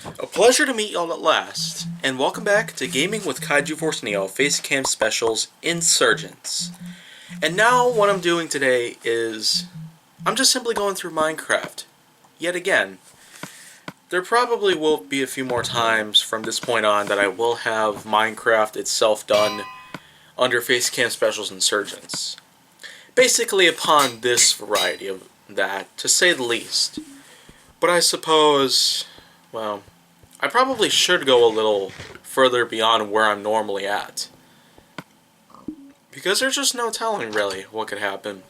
A pleasure to meet y'all at last, and welcome back to Gaming with KaijuForceNeo Facecam Specials Insurgence. And now what I'm doing today is I'm just simply going through Minecraft. Yet again. There probably will be a few more times from this point on that I will have Minecraft itself done under Facecam Specials Insurgence. Basically upon this variety of that, to say the least. But I suppose, well, I probably should go a little further beyond where I'm normally at. Because there's just no telling, really, what could happen.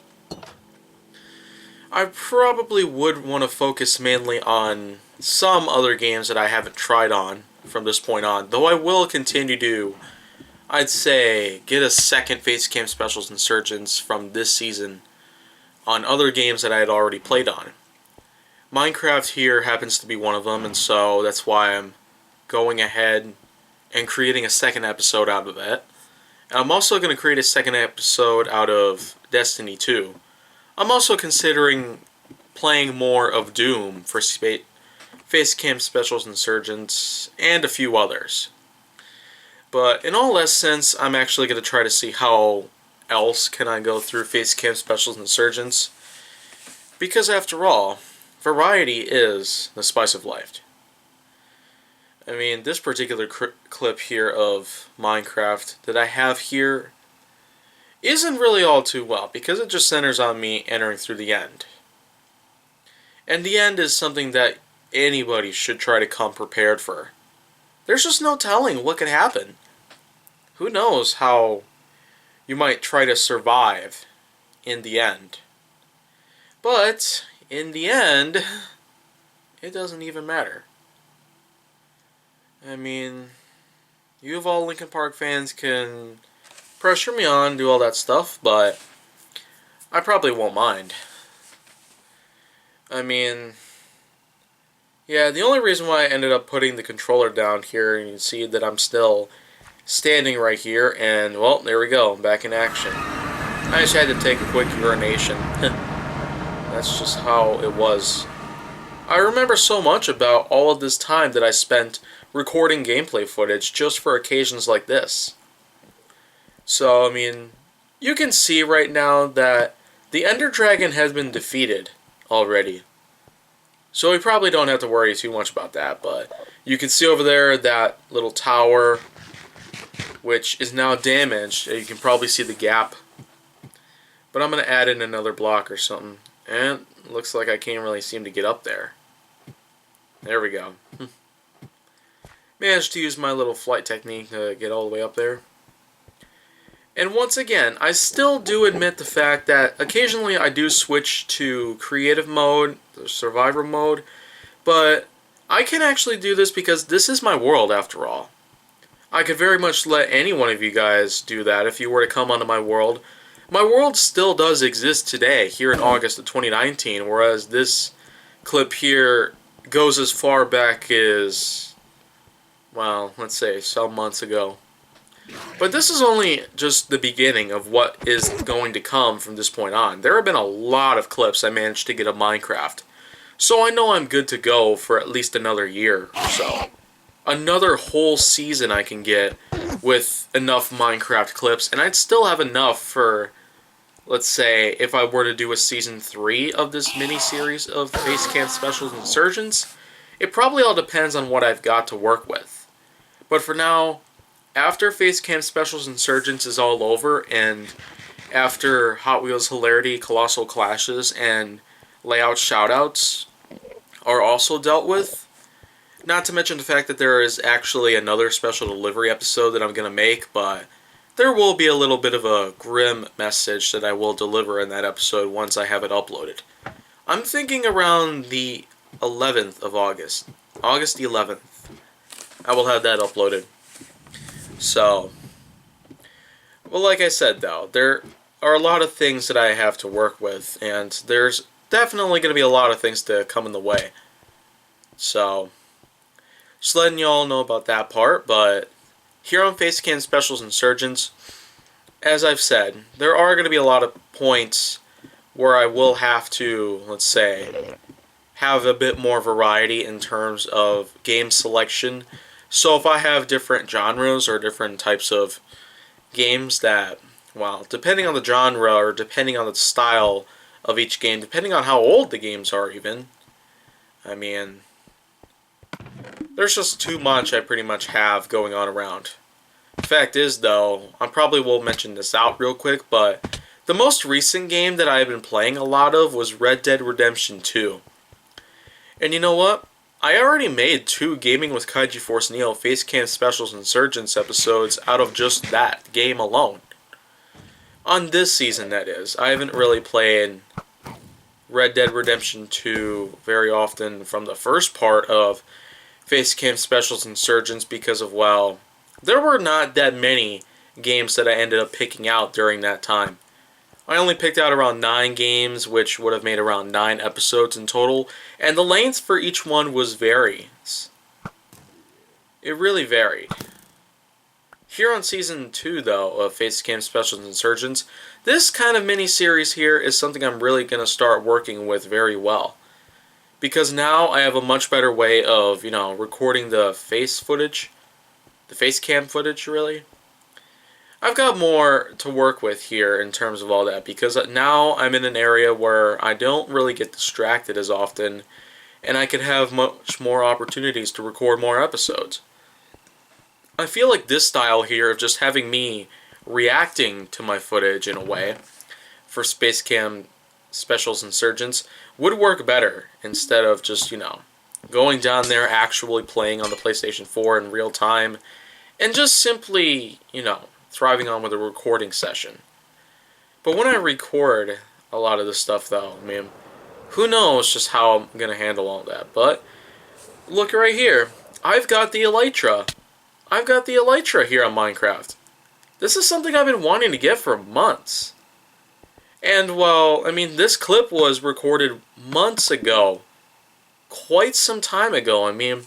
I probably would want to focus mainly on some other games that I haven't tried on from this point on. Though I will continue to, I'd say, get a second Facecam Specials Insurgence from this season on other games that I had already played on. Minecraft here happens to be one of them, and so that's why I'm going ahead and creating a second episode out of that. And I'm also going to create a second episode out of Destiny 2. I'm also considering playing more of Doom for Facecam Specials Insurgence and a few others. But in all essence, I'm actually going to try to see how else can I go through Facecam Specials Insurgence. Because after all, variety is the spice of life. I mean, this particular clip here of Minecraft that I have here isn't really all too well, because it just centers on me entering through the end. And the end is something that anybody should try to come prepared for. There's just no telling what could happen. Who knows how you might try to survive in the end. But in the end, it doesn't even matter. I mean, you of all Linkin Park fans can pressure me on, do all that stuff, but I probably won't mind. I mean, yeah, the only reason why I ended up putting the controller down here, and you can see that I'm still standing right here, and, well, there we go, I'm back in action. I just had to take a quick urination. That's just how it was. I remember so much about all of this time that I spent recording gameplay footage just for occasions like this. So, I mean, you can see right now that the Ender Dragon has been defeated already. So we probably don't have to worry too much about that, but you can see over there that little tower, which is now damaged. You can probably see the gap. But I'm going to add in another block or something. And it looks like I can't really seem to get up there. There we go. Managed to use my little flight technique to get all the way up there. And once again, I still do admit the fact that occasionally I do switch to creative mode, survivor mode, but I can actually do this because this is my world after all. I could very much let any one of you guys do that if you were to come onto my world. My world still does exist today, here in August of 2019, whereas this clip here goes as far back as, well, let's say some months ago. But this is only just the beginning of what is going to come from this point on. There have been a lot of clips I managed to get of Minecraft. So I know I'm good to go for at least another year or so. Another whole season I can get with enough Minecraft clips, and I'd still have enough for, let's say, if I were to do a Season 3 of this mini-series of Facecam Specials Insurgents, it probably all depends on what I've got to work with. But for now, after Facecam Specials Insurgents is all over, and after Hot Wheels Hilarity, Colossal Clashes, and Layout Shoutouts are also dealt with, not to mention the fact that there is actually another special delivery episode that I'm going to make, but there will be a little bit of a grim message that I will deliver in that episode once I have it uploaded. I'm thinking around the 11th of August. August the 11th. I will have that uploaded. So, well, like I said, though, there are a lot of things that I have to work with, and there's definitely going to be a lot of things to come in the way. So, just letting you all know about that part, but here on Facecam Specials Insurgents, as I've said, there are going to be a lot of points where I will have to, let's say, have a bit more variety in terms of game selection. So if I have different genres or different types of games that, well, depending on the genre or depending on the style of each game, depending on how old the games are even, I mean, there's just too much I pretty much have going on around. Fact is, though, I probably will mention this out real quick, but the most recent game that I've been playing a lot of was Red Dead Redemption 2. And you know what? I already made 2 Gaming with KaijuForceNeo Facecam Specials Insurgence episodes out of just that game alone. On this season, that is. I haven't really played Red Dead Redemption 2 very often from the first part of Facecam Specials Insurgence because of, well, there were not that many games that I ended up picking out during that time. I only picked out around 9 games, which would have made around 9 episodes in total, and the length for each one was varies. It really varied. Here on Season 2, though, of Facecam Specials Insurgents, this kind of mini-series here is something I'm really going to start working with very well. Because now I have a much better way of, recording the face footage. The Facecam footage, really. I've got more to work with here in terms of all that, because now I'm in an area where I don't really get distracted as often, and I can have much more opportunities to record more episodes. I feel like this style here of just having me reacting to my footage in a way for Facecam Specials Insurgents would work better instead of just, going down there actually playing on the PlayStation 4 in real time and just simply, thriving on with a recording session. But when I record a lot of this stuff, though, I mean, who knows just how I'm going to handle all that. But look right here. I've got the Elytra. I've got the Elytra here on Minecraft. This is something I've been wanting to get for months. And, well, I mean, this clip was recorded months ago. Quite some time ago. I mean,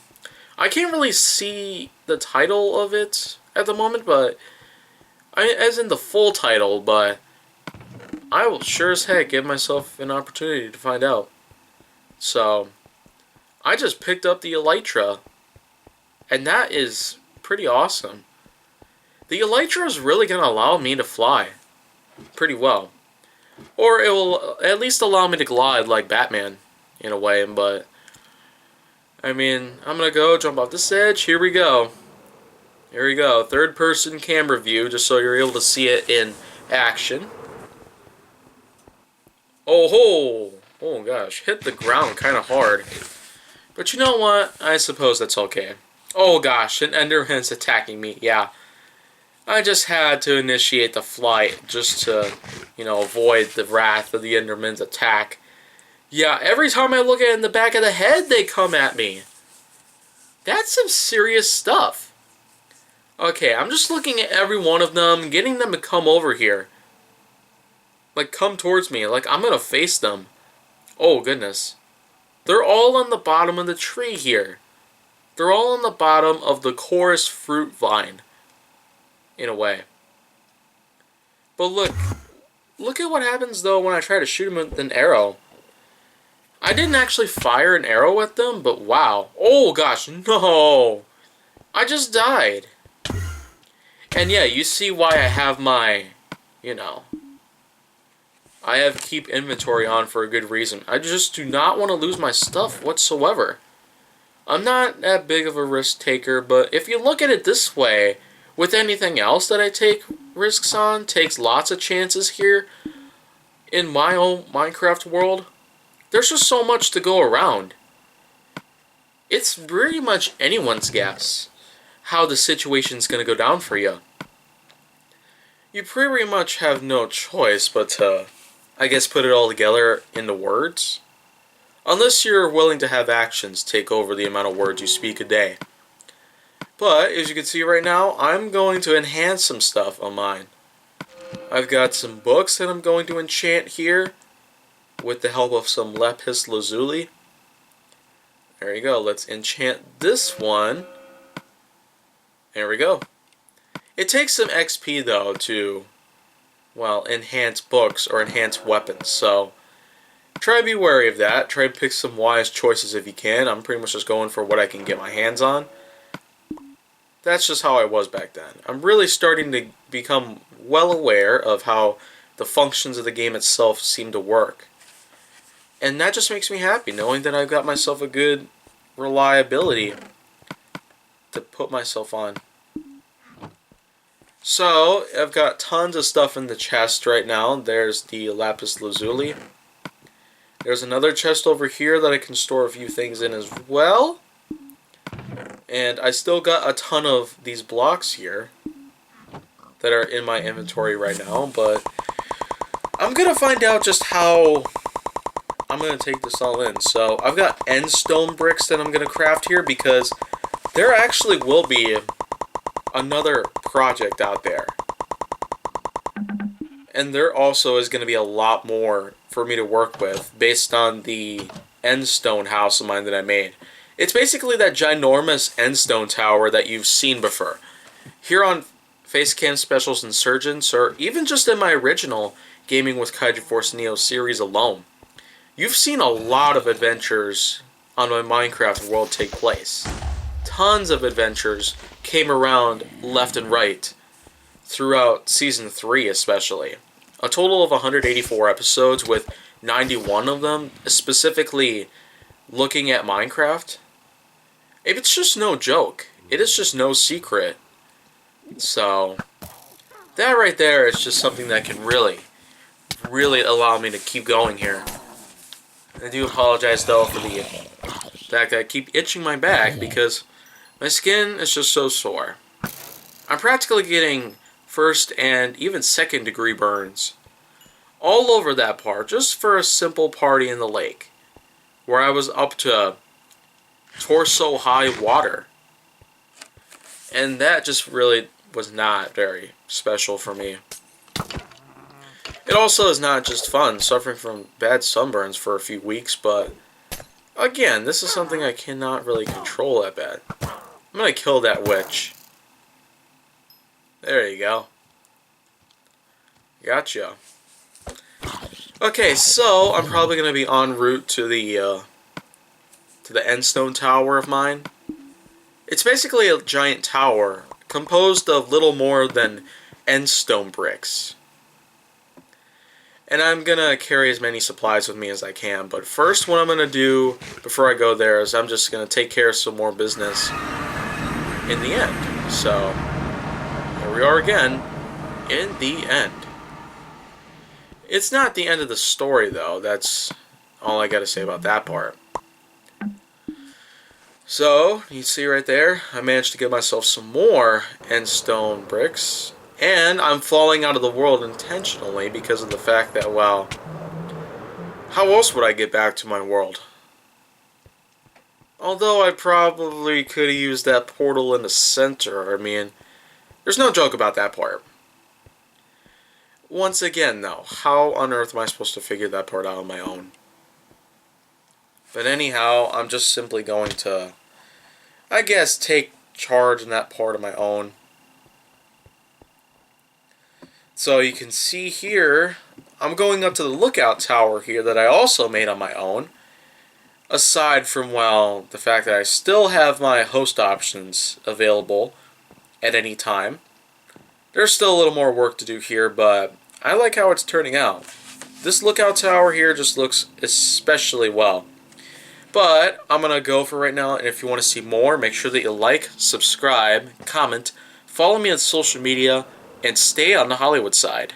I can't really see the title of it at the moment, but as in the full title, but I will sure as heck give myself an opportunity to find out. So, I just picked up the Elytra, and that is pretty awesome. The Elytra is really going to allow me to fly pretty well. Or it will at least allow me to glide like Batman, in a way, but I mean, I'm going to go jump off this edge. Here we go. Here we go. Third person camera view, just so you're able to see it in action. Oh ho! Oh gosh, hit the ground kind of hard. But you know what? I suppose that's okay. Oh gosh, an Enderman's attacking me. Yeah. I just had to initiate the flight just to, avoid the wrath of the Enderman's attack. Yeah, every time I look at it in the back of the head, they come at me. That's some serious stuff. Okay, I'm just looking at every one of them, getting them to come over here. Like, come towards me. Like, I'm gonna face them. Oh, goodness. They're all on the bottom of the tree here. They're all on the bottom of the chorus fruit vine. In a way. But look at what happens, though, when I try to shoot them with an arrow. I didn't actually fire an arrow at them, but wow. Oh, gosh, no. I just died. And yeah, you see why I have my, I have keep inventory on for a good reason. I just do not want to lose my stuff whatsoever. I'm not that big of a risk taker, but if you look at it this way, with anything else that I take risks on, takes lots of chances here in my own Minecraft world, there's just so much to go around. It's pretty much anyone's guess how the situation's going to go down for you. You pretty much have no choice but to, I guess, put it all together in the words. Unless you're willing to have actions take over the amount of words you speak a day. But, as you can see right now, I'm going to enhance some stuff on mine. I've got some books that I'm going to enchant here with the help of some lapis lazuli. There you go. Let's enchant this one. There we go. It takes some XP, though, to, well, enhance books or enhance weapons. So, try to be wary of that. Try to pick some wise choices if you can. I'm pretty much just going for what I can get my hands on. That's just how I was back then. I'm really starting to become well aware of how the functions of the game itself seem to work. And that just makes me happy, knowing that I've got myself a good reliability to put myself on. So, I've got tons of stuff in the chest right now. There's the lapis lazuli. There's another chest over here that I can store a few things in as well. And I still got a ton of these blocks here that are in my inventory right now, but I'm going to find out just how I'm going to take this all in. So I've got end stone bricks that I'm going to craft here because there actually will be another project out there. And there also is going to be a lot more for me to work with based on the end stone house of mine that I made. It's basically that ginormous endstone tower that you've seen before. Here on Facecam Specials Insurgence, or even just in my original Gaming with KaijuForceNeo series alone, you've seen a lot of adventures on my Minecraft world take place. Tons of adventures came around left and right throughout Season 3 especially. A total of 184 episodes with 91 of them specifically looking at Minecraft. It's just no joke. It is just no secret. So, that right there is just something that can really allow me to keep going here. I do apologize though for the fact that I keep itching my back because my skin is just so sore. I'm practically getting first and even second degree burns all over that part just for a simple party in the lake where I was up to torso high water, and that just really was not very special for me. It also is not just fun suffering from bad sunburns for a few weeks, but again, this is something I cannot really control that bad. I'm gonna kill that witch. There you go. Gotcha. Okay, so I'm probably gonna be en route to the endstone tower of mine. It's basically a giant tower composed of little more than endstone bricks. And I'm gonna carry as many supplies with me as I can, but first what I'm gonna do before I go there is I'm just gonna take care of some more business in the end. So, here we are again, in the end. It's not the end of the story though, that's all I gotta say about that part. So, you see right there, I managed to get myself some more endstone bricks. And I'm falling out of the world intentionally because of the fact that, well, how else would I get back to my world? Although I probably could have used that portal in the center. I mean, there's no joke about that part. Once again, though, how on earth am I supposed to figure that part out on my own? But anyhow, I'm just simply going to, I guess, take charge in that part of my own. So you can see here, I'm going up to the lookout tower here that I also made on my own. Aside from, well, the fact that I still have my host options available at any time. There's still a little more work to do here, but I like how it's turning out. This lookout tower here just looks especially well. But I'm going to go for right now, and if you want to see more, make sure that you like, subscribe, comment, follow me on social media, and stay on the Hollywood side.